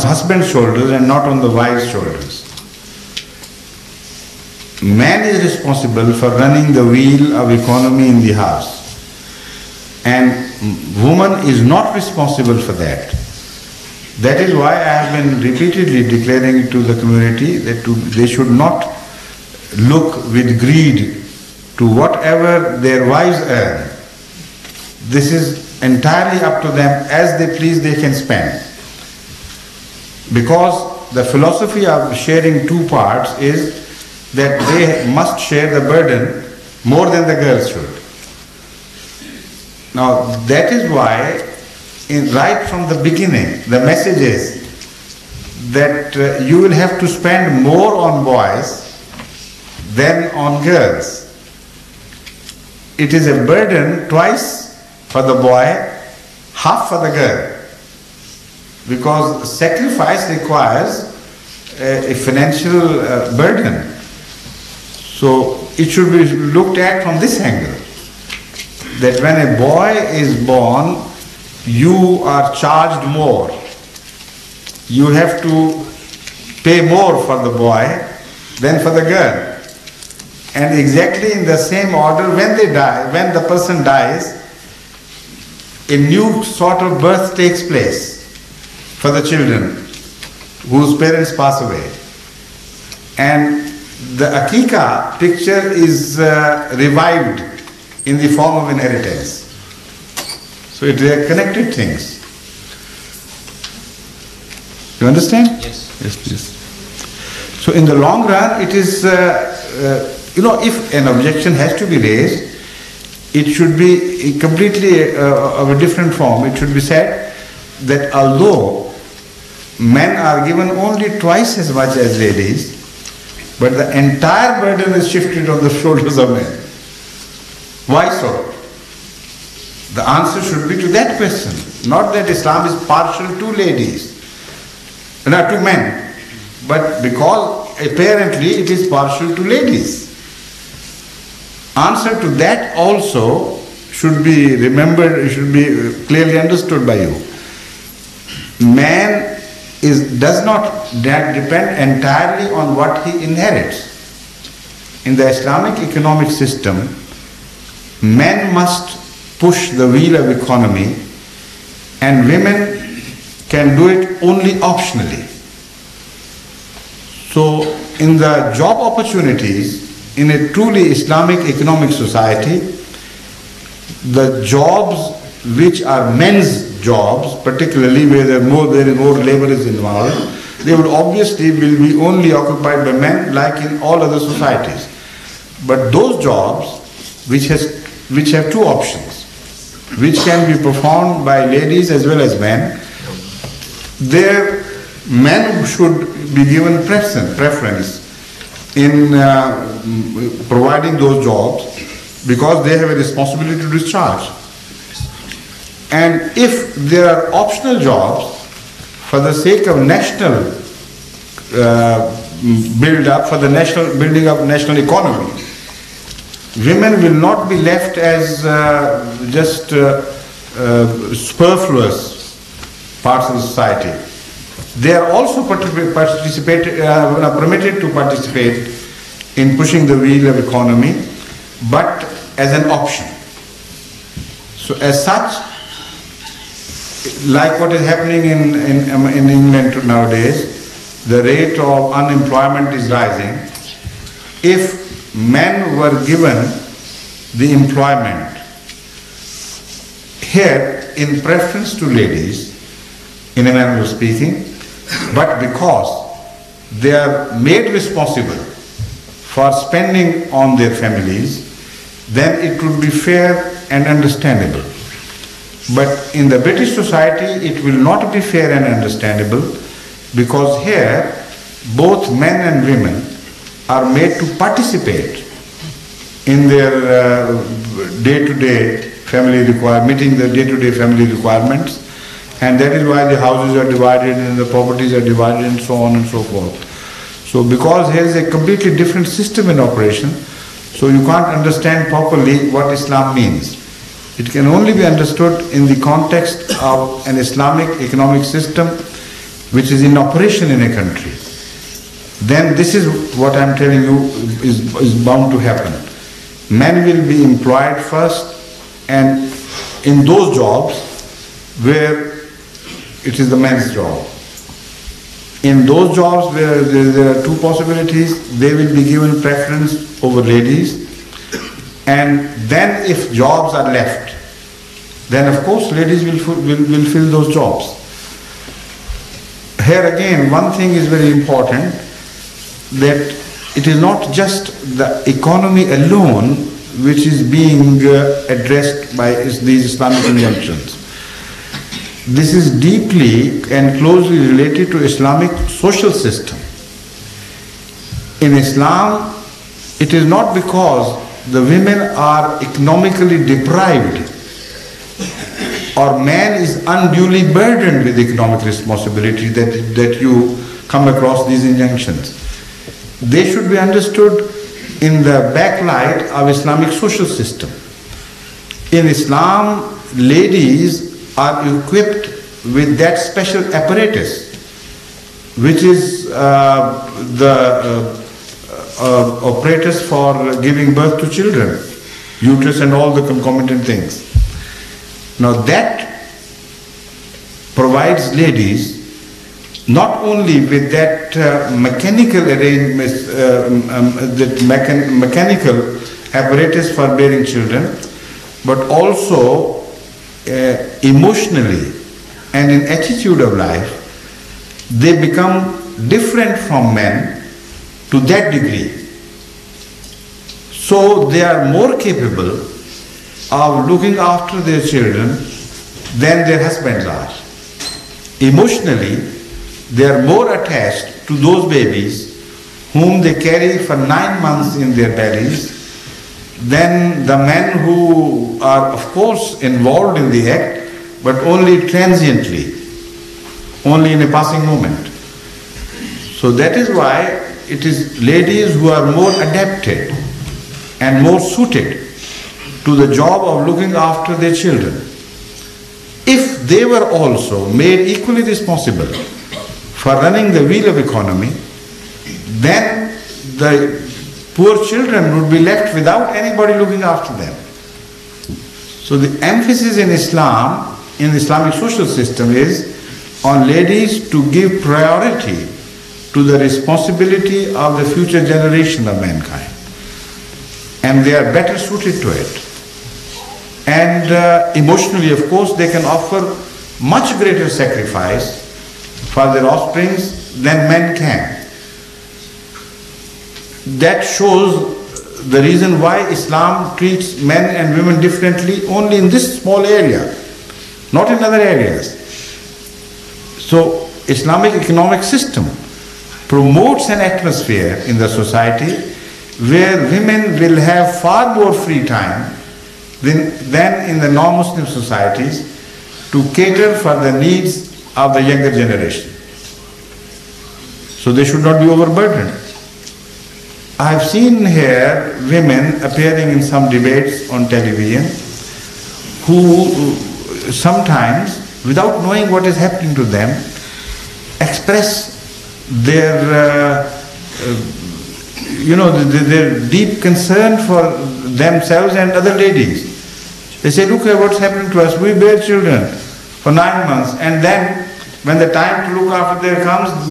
husband's shoulders and not on the wife's shoulders. Man is responsible for running the wheel of economy in the house, and woman is not responsible for that. That is why I have been repeatedly declaring to the community that they should not look with greed to whatever their wives earn. This is entirely up to them. As they please, they can spend. Because the philosophy of sharing two parts is that they must share the burden more than the girls should. Now that is why right from the beginning the message is that you will have to spend more on boys than on girls. It is a burden twice for the boy, half for the girl. Because sacrifice requires a financial burden. So it should be looked at from this angle. That when a boy is born, you are charged more. You have to pay more for the boy than for the girl. And exactly in the same order, when they die, when the person dies, a new sort of birth takes place for the children whose parents pass away. And the Akika picture is revived in the form of inheritance. So they are connected things. You understand? Yes. Yes, please. So in the long run, it is, if an objection has to be raised, it should be completely of a different form. It should be said that although men are given only twice as much as ladies, but the entire burden is shifted on the shoulders of men. Why so? The answer should be to that question. Not that Islam is partial to ladies, not to men, but because apparently it is partial to ladies. Answer to that also should be remembered, it should be clearly understood by you. Man does not depend entirely on what he inherits. In the Islamic economic system, men must push the wheel of economy and women can do it only optionally. So in the job opportunities, in a truly Islamic economic society, the jobs which are men's jobs, particularly where there is more labor is involved, they would obviously will be only occupied by men like in all other societies. But those jobs which have two options, which can be performed by ladies as well as men, there men should be given preference in providing those jobs because they have a responsibility to discharge. And if there are optional jobs for the sake of national build-up, for the national building of national economy, women will not be left as just superfluous parts of the society. They are also permitted to participate in pushing the wheel of economy, but as an option. So as such, like what is happening in England nowadays, the rate of unemployment is rising. If men were given the employment here in preference to ladies, in a manner of speaking, but because they are made responsible for spending on their families, then it would be fair and understandable. But in the British society, it will not be fair and understandable because here both men and women are made to participate in their day-to-day family meeting the day-to-day family requirements, and that is why the houses are divided and the properties are divided and so on and so forth. So because here is a completely different system in operation, so you can't understand properly what Islam means. It can only be understood in the context of an Islamic economic system which is in operation in a country, then this is what I am telling you is bound to happen. Men will be employed first, and in those jobs where it is the men's job. In those jobs where there are two possibilities, they will be given preference over ladies. And then if jobs are left, then of course ladies will fill those jobs. Here again, one thing is very important, that it is not just the economy alone which is being addressed by these Islamic injunctions. This is deeply and closely related to Islamic social system. In Islam, it is not because the women are economically deprived or man is unduly burdened with economic responsibility that you come across these injunctions. They should be understood in the backlight of Islamic social system. In Islam, ladies are equipped with that special apparatus, which is the apparatus for giving birth to children, uterus and all the concomitant things. Now that provides ladies not only with that mechanical arrangement, mechanical apparatus for bearing children, but also emotionally and in attitude of life, they become different from men to that degree. So they are more capable of looking after their children than their husbands are. Emotionally, they are more attached to those babies whom they carry for 9 months in their bellies than the men who are of course involved in the act, but only transiently, only in a passing moment. So that is why it is ladies who are more adapted and more suited to the job of looking after their children. If they were also made equally responsible for running the wheel of economy, then the poor children would be left without anybody looking after them. So the emphasis in Islam, in the Islamic social system, is on ladies to give priority to the responsibility of the future generation of mankind. And they are better suited to it. And emotionally, of course, they can offer much greater sacrifice for their offsprings than men can. That shows the reason why Islam treats men and women differently only in this small area, not in other areas. So Islamic economic system promotes an atmosphere in the society where women will have far more free time than in the non-Muslim societies to cater for the needs of the younger generation. So they should not be overburdened. I have seen here women appearing in some debates on television who sometimes, without knowing what is happening to them, express their their deep concern for themselves and other ladies. They say, look at what's happening to us. We bear children for 9 months, and then when the time to look after them comes,